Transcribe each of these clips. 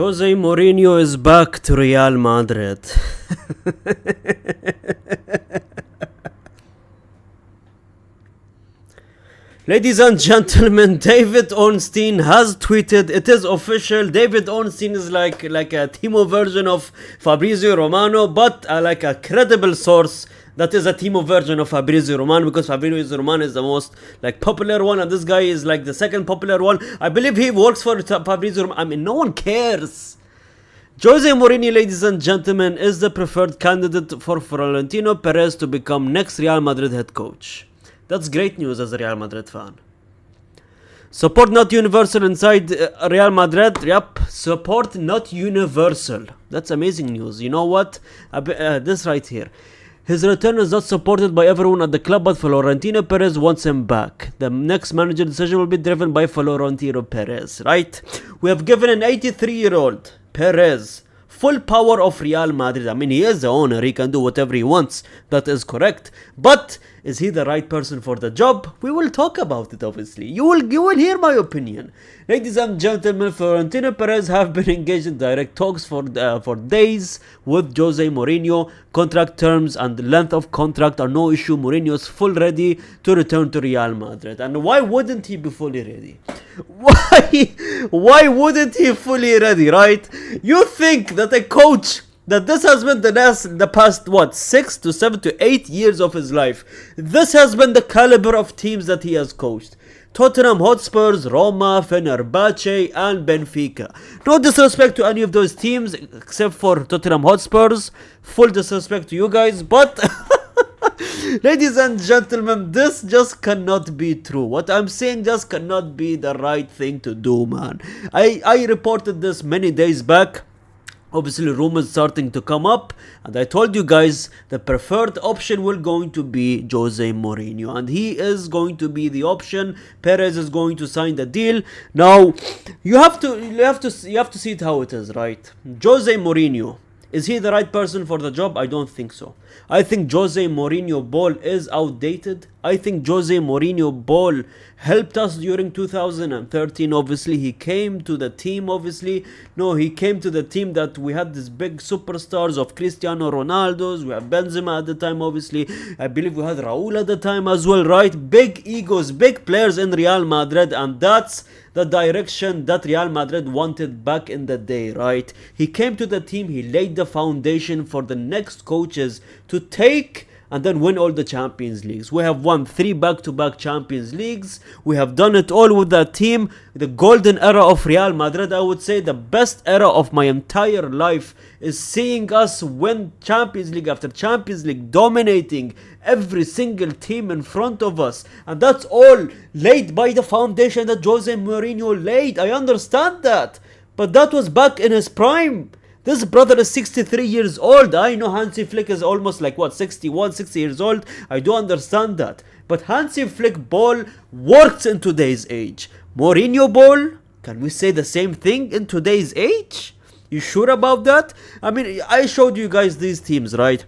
Jose Mourinho is back to Real Madrid. Ladies and gentlemen, David Ornstein has tweeted, it is official, David Ornstein is like a Timo version of Fabrizio Romano, but like a credible source that is a Timo version of Fabrizio Romano, because Fabrizio Romano is the most popular one, and this guy is like the second popular one. I believe he works for Fabrizio Romano. I mean, no one cares. Jose Mourinho, ladies and gentlemen, is the preferred candidate for Florentino Perez to become next Real Madrid head coach. That's great news as a Real Madrid fan. Support not universal inside Real Madrid. Yep, support not universal. That's amazing news. You know what? This right here. His return is not supported by everyone at the club, but Florentino Perez wants him back. The next manager decision will be driven by Florentino Perez, right? We have given an 83-year-old Perez full power of Real Madrid. I mean, he is the owner. He can do whatever he wants. That is correct. But is he the right person for the job? We will talk about it, obviously. You will hear my opinion. Ladies and gentlemen, Florentino Perez have been engaged in direct talks for days with Jose Mourinho. Contract terms and length of contract are no issue. Mourinho is full ready to return to Real Madrid. And why wouldn't he be fully ready? Why wouldn't he fully ready, right? You think that a coach that this has been the past 6 to 7 to 8 years of his life, this has been the caliber of teams that he has coached: Tottenham Hotspurs, Roma, Fenerbahce and Benfica. No disrespect to any of those teams except for Tottenham Hotspurs. Full disrespect to you guys, but ladies and gentlemen, this just cannot be true. What I'm saying just cannot be the right thing to do, man. I reported this many days back. Obviously, rumors starting to come up, and I told you guys the preferred option will going to be Jose Mourinho, and he is going to be the option. Perez is going to sign the deal. Now, you have to see it how it is, right? Jose Mourinho, is he the right person for the job? I don't think so. I think Jose Mourinho ball is outdated. I think Jose Mourinho ball helped us during 2013. Obviously, he came to the team. He came to the team that we had these big superstars of Cristiano Ronaldo's. We have Benzema at the time, obviously. I believe we had Raul at the time as well, right? Big egos, big players in Real Madrid, and that's the direction that Real Madrid wanted back in the day, right? He came to the team, he laid the foundation for the next coaches to take and then win all the Champions Leagues. We have won 3 back-to-back Champions Leagues. We have done it all with that team. The golden era of Real Madrid, I would say the best era of my entire life, is seeing us win Champions League after Champions League, dominating every single team in front of us. And that's all laid by the foundation that Jose Mourinho laid. I understand that. But that was back in his prime. This brother is 63 years old. I know Hansi Flick is almost 61, 60 years old. I do understand that. But Hansi Flick ball works in today's age. Mourinho ball, can we say the same thing in today's age? You sure about that? I mean, I showed you guys these teams, right?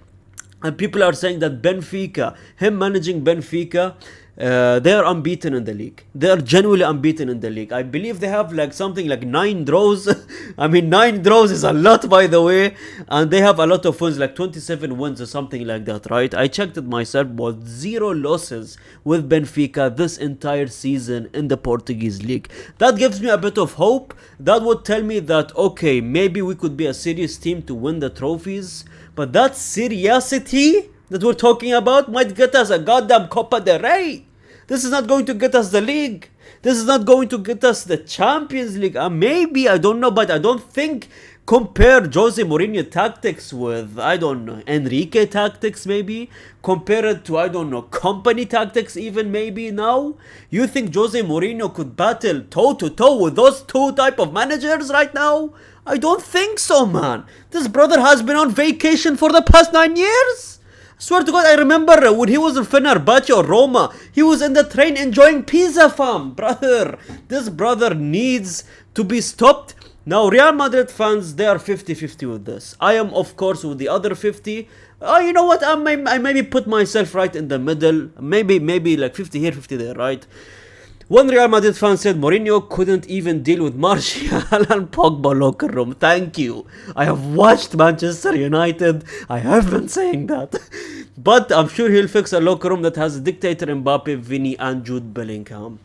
And people are saying that Benfica, him managing Benfica, they are unbeaten in the league. They are genuinely unbeaten in the league. I believe they have something like 9 draws. I mean, 9 draws is a lot, by the way. And they have a lot of wins, 27 wins or something like that, right? I checked it myself, but 0 losses with Benfica this entire season in the Portuguese league. That gives me a bit of hope. That would tell me that, okay, maybe we could be a serious team to win the trophies. But that seriosity that we're talking about might get us a goddamn Copa del Rey. This is not going to get us the league. This is not going to get us the Champions League. Maybe, I don't know, but I don't think compare Jose Mourinho tactics with, I don't know, Enrique tactics maybe. Compare it to, I don't know, company tactics even maybe now. You think Jose Mourinho could battle toe to toe with those 2 type of managers right now? I don't think so, man. This brother has been on vacation for the past 9 years. Swear to God, I remember when he was in Fenerbahce or Roma, he was in the train enjoying pizza, fam. Brother, this brother needs to be stopped. Now, Real Madrid fans, they are 50-50 with this. I am, of course, with the other 50. You know what? I maybe put myself right in the middle. Maybe 50 here, 50 there, right? One Real Madrid fan said Mourinho couldn't even deal with Martial and Pogba locker room. Thank you. I have watched Manchester United. I have been saying that. But I'm sure he'll fix a locker room that has dictator Mbappe, Vinny and Jude Bellingham.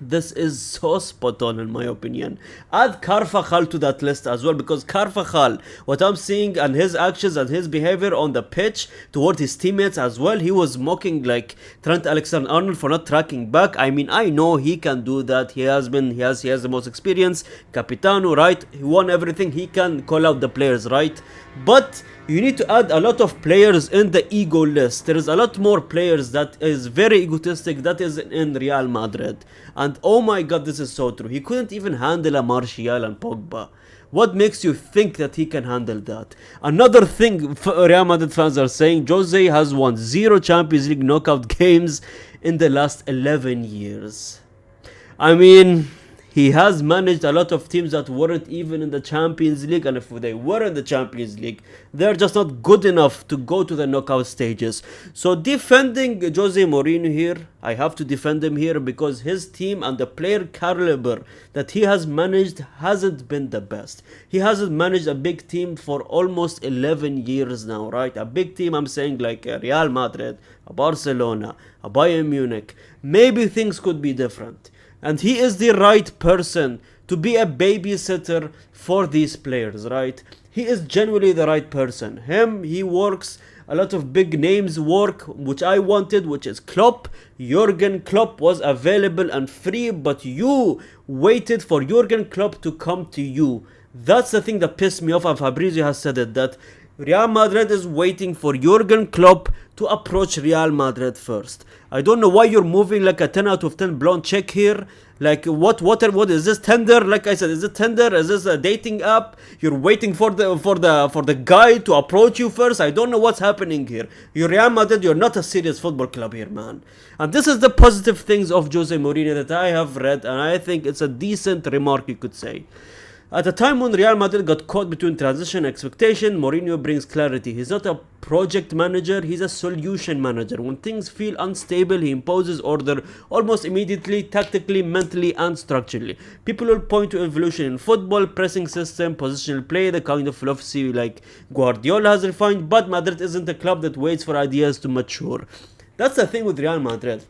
This is so spot on in my opinion. Add Carvajal to that list as well, because Carvajal, what I'm seeing and his actions and his behavior on the pitch toward his teammates as well, he was mocking like Trent Alexander-Arnold for not tracking back. I mean, I know he can do that. He has the most experience. Capitano, right? He won everything. He can call out the players, right? But you need to add a lot of players in the ego list. There is a lot more players that is very egotistic that is in Real Madrid. And oh my god, this is so true. He couldn't even handle a Martial and Pogba. What makes you think that he can handle that? Another thing Real Madrid fans are saying, Jose has won 0 Champions League knockout games in the last 11 years. I mean, he has managed a lot of teams that weren't even in the Champions League, and if they were in the Champions League, they're just not good enough to go to the knockout stages. So defending Jose Mourinho here, I have to defend him here because his team and the player caliber that he has managed hasn't been the best. He hasn't managed a big team for almost 11 years now, right? A big team, I'm saying like Real Madrid, a Barcelona, a Bayern Munich. Maybe things could be different. And he is the right person to be a babysitter for these players, right? He is genuinely the right person. He works, a lot of big names work, which I wanted, which is Klopp. Jurgen Klopp was available and free, but you waited for Jurgen Klopp to come to you. That's the thing that pissed me off, and Fabrizio has said it, that Real Madrid is waiting for Jurgen Klopp to approach Real Madrid first. I don't know why you're moving like a 10 out of 10 blonde check here. Like what is this, Tinder? Like I said, is it Tinder? Is this a dating app? You're waiting for the guy to approach you first. I don't know what's happening here. You're Real Madrid, you're not a serious football club here, man. And this is the positive things of Jose Mourinho that I have read, and I think it's a decent remark you could say. At a time when Real Madrid got caught between transition and expectation, Mourinho brings clarity. He's not a project manager, he's a solution manager. When things feel unstable, he imposes order almost immediately, tactically, mentally, and structurally. People will point to evolution in football, pressing system, positional play, the kind of philosophy like Guardiola has refined, but Madrid isn't a club that waits for ideas to mature. That's the thing with Real Madrid.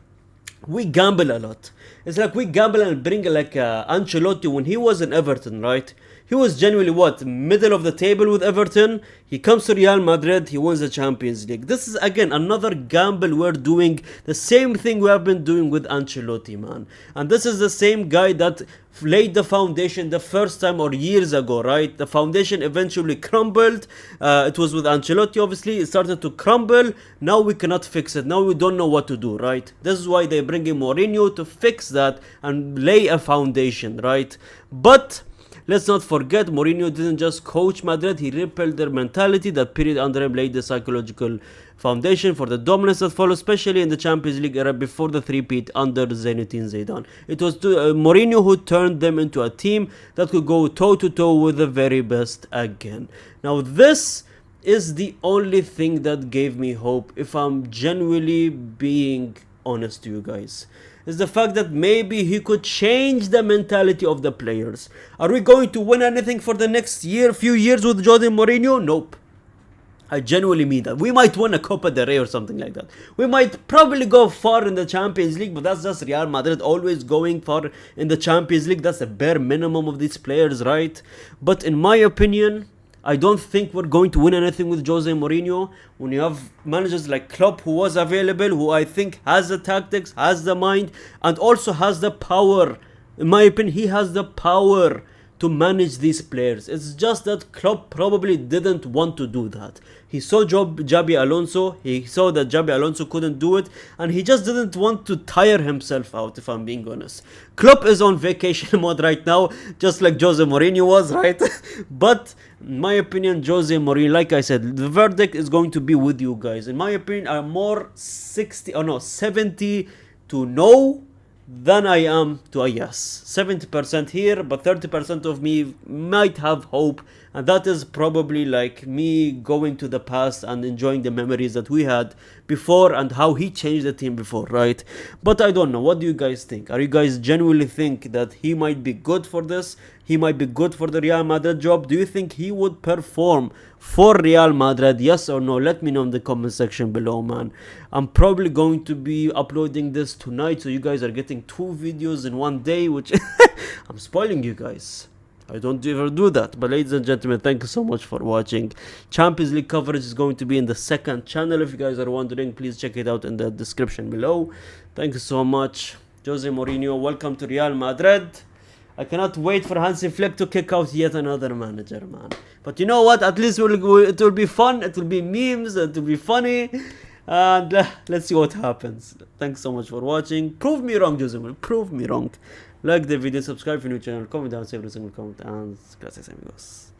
We gamble a lot. It's like we gamble and bring like Ancelotti when he was in Everton, right? He was genuinely what? Middle of the table with Everton. He comes to Real Madrid, he wins the Champions League. This is again another gamble we're doing. The same thing we have been doing with Ancelotti, man. And this is the same guy that laid the foundation the first time or years ago, right? The foundation eventually crumbled. It was with Ancelotti, obviously. It started to crumble. Now we cannot fix it. Now we don't know what to do, right? This is why they bring in Mourinho to fix that and lay a foundation, right? But let's not forget, Mourinho didn't just coach Madrid, he repelled their mentality. That period under him laid the psychological foundation for the dominance that followed, especially in the Champions League era before the three-peat under Zinedine Zidane. It was Mourinho who turned them into a team that could go toe-to-toe with the very best again. Now this is the only thing that gave me hope, if I'm genuinely being honest to you guys, is the fact that maybe he could change the mentality of the players. Are we going to win anything for the next few years with Jose Mourinho? Nope. I genuinely mean that. We might win a Copa del Rey or something like that. We might probably go far in the Champions League, but that's just Real Madrid always going far in the Champions League. That's the bare minimum of these players, right? But in my opinion, I don't think we're going to win anything with Jose Mourinho. When you have managers like Klopp, who was available, who I think has the tactics, has the mind, and also has the power. In my opinion, he has the power to manage these players. It's just that Klopp probably didn't want to do that. He saw Xabi Alonso, he saw that Xabi Alonso couldn't do it, and he just didn't want to tire himself out, if I'm being honest. Klopp is on vacation mode right now, just like Jose Mourinho was, right? But in my opinion, Jose Mourinho, like I said, the verdict is going to be with you guys. In my opinion, I'm more 70 to no than I am to a yes. 70% here, but 30% of me might have hope and that is probably like me going to the past and enjoying the memories that we had before and how he changed the team before, right? But I don't know, what do you guys think? Are you guys genuinely think that he might be good for this? He might be good for the Real Madrid job? Do you think he would perform for Real Madrid? Yes or no? Let me know in the comment section below, man. I'm probably going to be uploading this tonight, so you guys are getting 2 videos in one day, which I'm spoiling you guys. I don't ever do that. But ladies and gentlemen, thank you so much for watching. Champions League coverage is going to be in the second channel. If you guys are wondering, please check it out in the description below. Thank you so much. Jose Mourinho, welcome to Real Madrid. I cannot wait for Hansi Flick to kick out yet another manager, man. But you know what? At least it will be fun. It will be memes. It will be funny. And let's see what happens. Thanks so much for watching. Prove me wrong, Jose Mourinho. Prove me wrong. Like the video, subscribe for new channel, comment down, save every single comment, and gracias amigos.